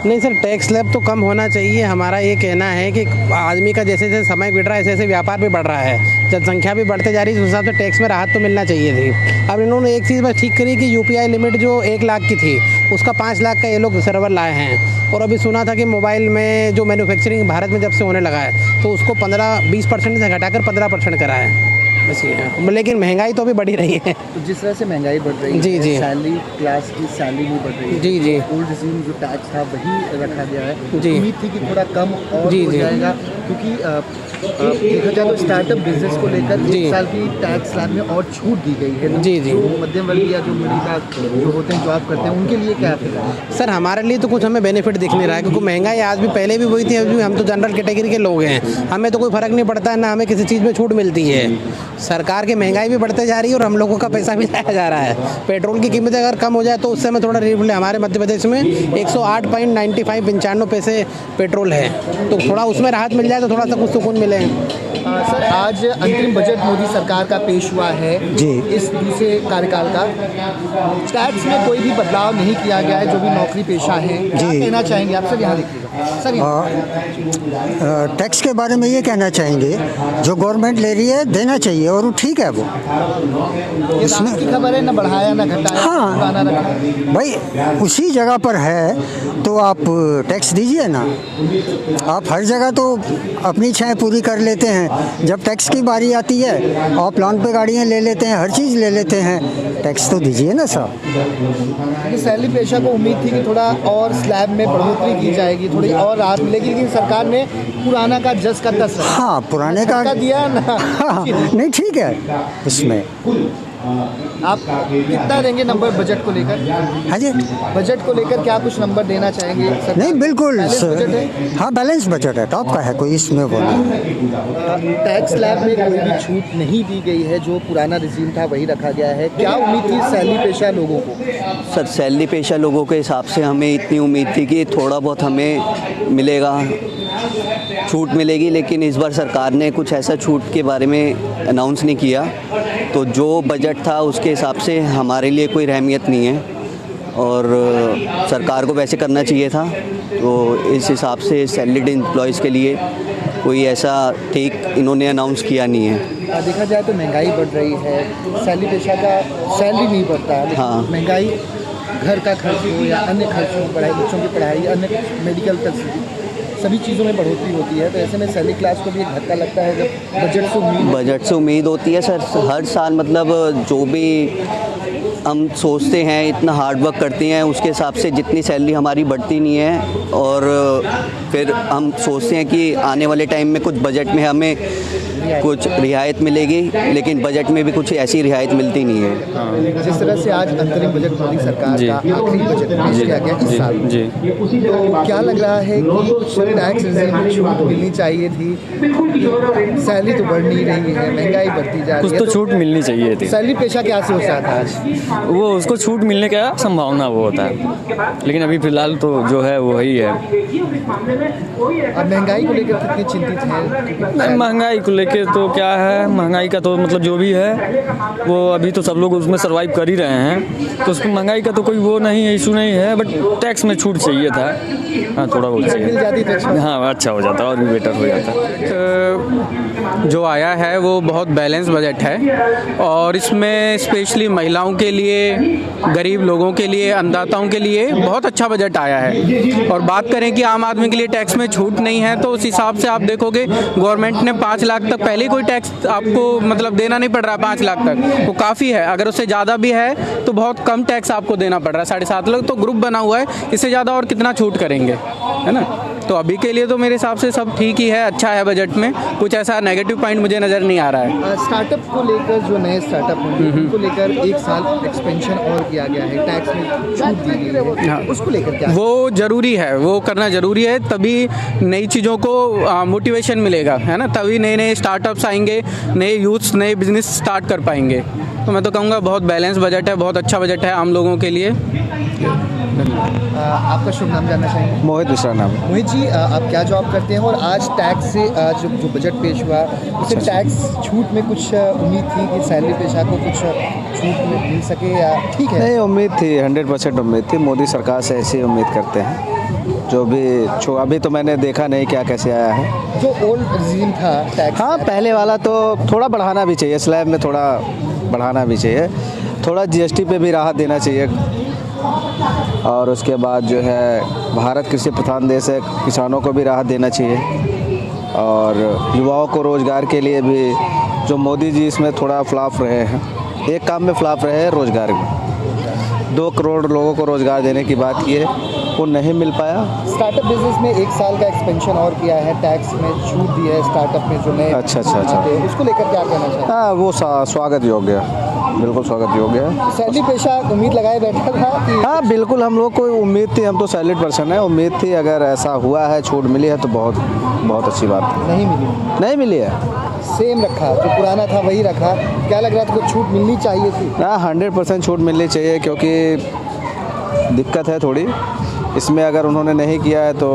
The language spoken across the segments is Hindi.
नहीं सर, टैक्स स्लैब तो कम होना चाहिए। हमारा ये कहना है कि आदमी का जैसे जैसे समय बढ़ रहा है ऐसे ऐसे व्यापार भी बढ़ रहा है, जनसंख्या भी बढ़ते जा रही है, उस हिसाब से टैक्स में राहत तो मिलना चाहिए थी। अब इन्होंने एक चीज़ बस ठीक करी कि यूपीआई लिमिट जो 1 लाख की थी उसका 5 लाख का ये लोग सर्वर लाए हैं। और अभी सुना था कि मोबाइल में जो मैन्युफैक्चरिंग भारत में जब से होने लगा है तो उसको 15-20% से घटाकर 15% करा है। बस ये है, लेकिन महंगाई तो अभी बढ़ी रही है। तो जिस तरह से महंगाई बढ़ रही है, जी जी सैलरी क्लास की सैलरी नहीं बढ़ रही है। जी जी ओल्ड रिजीम जो टैक्स था वही रखा गया है। जी। उम्मीद थी कि थोड़ा कम और जी हो जी जाएगा, क्योंकि देखा जाए तो स्टार्टअप बिजनेस को लेकर जी 1 साल की टैक्स स्लैब में और छूट दी गई है। जी जी जो मध्यम वर्ग या जो मिडिल क्लास जो होते हैं, जॉब करते हैं, उनके लिए क्या है? सर हमारे लिए तो कुछ हमें बेनिफिट दिख नहीं रहा है, क्योंकि महंगाई आज भी पहले भी हुई थी, अभी भी हम तो जनरल कैटेगरी के लोग हैं, हमें तो कोई फ़र्क नहीं पड़ता है, ना हमें किसी चीज़ में छूट मिलती है। सरकार की महंगाई भी बढ़ते जा रही है और हम लोगों का पैसा भी जाया जा रहा है। पेट्रोल की कीमतें अगर कम हो जाए तो उससे हमें थोड़ा रिलीफ मिले। हमारे मध्य प्रदेश में 108.95 पैसे पेट्रोल है, तो थोड़ा उसमें राहत मिल जाए तो थोड़ा सा कुछ सुकून मिले। सर आज अंतरिम बजट मोदी सरकार का पेश हुआ है जी। इस दूसरे कार्यकाल का। टैक्स में कोई भी बदलाव नहीं किया गया है, जो भी नौकरी पेशा है। क्या कहना चाहेंगे आप सर? यहाँ देखिएगा सर, टैक्स के बारे में ये कहना चाहेंगे, जो गवर्नमेंट ले रही है देना चाहिए और वो ठीक है। वो इसमें की खबर है, ना बढ़ाया ना घटाया, हाँ। पुराना रखा। भाई उसी जगह पर है तो आप टैक्स दीजिए ना। आप हर जगह तो अपनी इच्छाएं पूरी कर लेते हैं, जब टैक्स की बारी आती है आप लोन पे गाड़ियां ले लेते हैं, हर चीज़ ले लेते हैं, टैक्स तो दीजिए ना साहब। सैलरी पेशा को उम्मीद थी कि थोड़ा और स्लैब में बढ़ोतरी की जाएगी, थोड़ी और राहत मिलेगी, लेकिन सरकार ने पुराना का जस का तस रखा। हाँ, पुराने का दिया ना। हाँ, नहीं ठीक है। इसमें आप कितना देंगे नंबर बजट को लेकर? हाँ जी, बजट को लेकर क्या कुछ नंबर देना चाहेंगे? नहीं बिल्कुल बैलेंस बजट है? हाँ बैलेंस बजट है, टॉप का है, कोई इसमें वो नहीं। टैक्स स्लैब में कोई भी छूट नहीं दी गई है, जो पुराना रिजीम था वही रखा गया है। क्या उम्मीद थी सैलरी पेशा लोगों को? सर सैलरी पेशा लोगों के हिसाब से हमें इतनी उम्मीद थी कि थोड़ा बहुत हमें मिलेगा, छूट मिलेगी, लेकिन इस बार सरकार ने कुछ ऐसा छूट के बारे में अनाउंस नहीं किया। तो जो बजट था उसके हिसाब से हमारे लिए कोई अहमियत नहीं है और सरकार को वैसे करना चाहिए था। तो इस हिसाब से सैलरीड एम्प्लॉयज़ के लिए कोई ऐसा ठीक इन्होंने अनाउंस किया नहीं है। देखा जाए तो महंगाई बढ़ रही है, सैलरी पेशा का सैलरी नहीं बढ़ता है, लेकिन हाँ। महंगाई घर का खर्च हो या अन्य खर्च हो, पढ़ाई, बच्चों की पढ़ाई, अन्य मेडिकल खर्च, सभी चीज़ों में बढ़ोतरी होती है। तो ऐसे में सैलरी क्लास को भी एक धक्का लगता है जब बजट से उम्मीद होती है सर। हर साल मतलब जो भी हम सोचते हैं, इतना हार्ड वर्क करते हैं, उसके हिसाब से जितनी सैलरी हमारी बढ़ती नहीं है और फिर हम सोचते हैं कि आने वाले टाइम में कुछ बजट में हमें कुछ रियायत मिलेगी, लेकिन बजट में भी कुछ ऐसी रियायत मिलती नहीं है। जिस तरह से आज अंतरिम बजट मोदी सरकार का आखिरी बजट पेश किया गया इस साल, तो क्या लग रहा है कि कुछ टैक्स रिजीम में छूट मिलनी चाहिए थी? सैलरी तो बढ़ नहीं रही है, महंगाई बढ़ती जा रही है, कुछ तो छूट मिलनी चाहिए थी। सैलरी पेशा क्या सोच रहा था आज? वो उसको छूट मिलने का संभावना वो होता है, लेकिन अभी फिलहाल तो जो है वही है। अब महंगाई को लेकर कितने चिंतित हैं? महंगाई को लेकर तो क्या है, महंगाई का तो मतलब जो भी है वो अभी तो सब लोग उसमें सर्वाइव कर ही रहे हैं, तो उसमें महंगाई का तो कोई वो नहीं है, इशू नहीं है। बट टैक्स में छूट चाहिए था, हाँ थोड़ा बहुत मिल जाती चाहिए, हाँ अच्छा हो जाता और भी बेटर हो जाता। जो आया है वो बहुत बैलेंस बजट है और इसमें स्पेशली महिलाओं के लिए, गरीब लोगों के लिए, अन्नदाताओं के लिए बहुत अच्छा बजट आया है। और बात करें कि आम आदमी के लिए टैक्स में छूट नहीं है, तो उस हिसाब से आप देखोगे गवर्नमेंट ने 5 लाख तक पहले कोई टैक्स आपको मतलब देना नहीं पड़ रहा। 5 लाख तक वो काफ़ी है, अगर उससे ज़्यादा भी है तो बहुत कम टैक्स आपको देना पड़ रहा है। 7.5 लाख तो ग्रुप बना हुआ है, इससे ज़्यादा और कितना छूट करेंगे, है ना। तो अभी के लिए तो मेरे हिसाब से सब ठीक ही है, अच्छा है बजट में, कुछ ऐसा नेगेटिव पॉइंट मुझे नज़र नहीं आ रहा है। स्टार्टअप को लेकर जो नए स्टार्टअप होंगे उनको लेकर 1 साल एक्सपेंशन और किया गया है, टैक्स में छूट दी गई है, हाँ। उसको लेकर क्या? वो ज़रूरी है, वो करना ज़रूरी है, तभी नई चीज़ों को मोटिवेशन मिलेगा, है ना, तभी नए नए स्टार्टअप्स आएंगे, नए यूथ्स नए बिजनेस स्टार्ट कर पाएंगे। तो मैं तो कहूँगा बहुत बैलेंस बजट है, बहुत अच्छा बजट है आम लोगों के लिए। आपका शुभ नाम जानना चाहेंगे? मोहित मिश्रा नाम। मोहित जी, आप क्या जॉब करते हैं और आज टैक्स से जो बजट पेश हुआ उससे टैक्स छूट में कुछ उम्मीद थी कि सैलरी पेशा को कुछ छूट मिल सके या ठीक है? नहीं, उम्मीद थी, 100% उम्मीद थी। मोदी सरकार से ऐसी उम्मीद करते हैं। जो भी अभी तो मैंने देखा नहीं क्या कैसे आया है। जो ओल्ड रिजीम था टैक्स, हाँ, पहले वाला तो थोड़ा बढ़ाना भी चाहिए, स्लैब में थोड़ा बढ़ाना भी चाहिए, थोड़ा जीएसटी पे भी राहत देना चाहिए। और उसके बाद जो है भारत कृषि प्रधान देश है, किसानों को भी राहत देना चाहिए। और युवाओं को रोज़गार के लिए भी जो मोदी जी इसमें थोड़ा फ्लॉप रहे हैं, एक काम में फ्लॉप रहे हैं, रोज़गार में 2 करोड़ लोगों को रोज़गार देने की बात की है, वो नहीं मिल पाया। स्टार्टअप बिजनेस में 1 साल का एक्सपेंशन और किया है, टैक्स में छूट दी है स्टार्टअप में जो नए अच्छा। आते हैं, उसको लेकर क्या कहना चाहिए? हाँ, वो स्वागत योग्य है, बिल्कुल स्वागत योग्य है। सैलरी पेशा उम्मीद लगाए बैठा था कि हाँ, बिल्कुल हम लोग को उम्मीद थी, हम तो सैलरीड पर्सन है, उम्मीद थी अगर ऐसा हुआ है, छूट मिली है तो बहुत बहुत अच्छी बात है। नहीं मिली है, सेम रखा, जो पुराना था वही रखा। क्या लग रहा था कुछ छूट मिलनी चाहिए थी? हाँ, 100% छूट मिलनी चाहिए, क्योंकि दिक्कत है थोड़ी इसमें। अगर उन्होंने नहीं किया है तो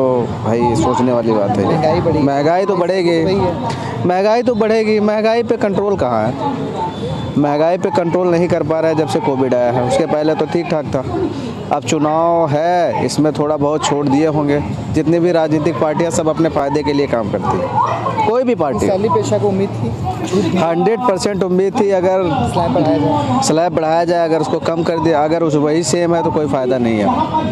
भाई सोचने वाली बात है। महंगाई बढ़ी, महंगाई तो बढ़ेगी, वही है। महंगाई तो बढ़ेगी, महंगाई पे कंट्रोल कहाँ है? महंगाई पे कंट्रोल नहीं कर पा रहा है जब से कोविड आया है, उसके पहले तो ठीक ठाक था। अब चुनाव है, इसमें थोड़ा बहुत छोड़ दिए होंगे। जितनी भी राजनीतिक पार्टियां सब अपने फ़ायदे के लिए काम करती है, कोई भी पार्टी। सैलरी पेशा को उम्मीद थी, 100% उम्मीद थी, अगर स्लैब बढ़ाया जाए, अगर उसको कम कर दिया, अगर उस वही सेम है तो कोई फ़ायदा नहीं है।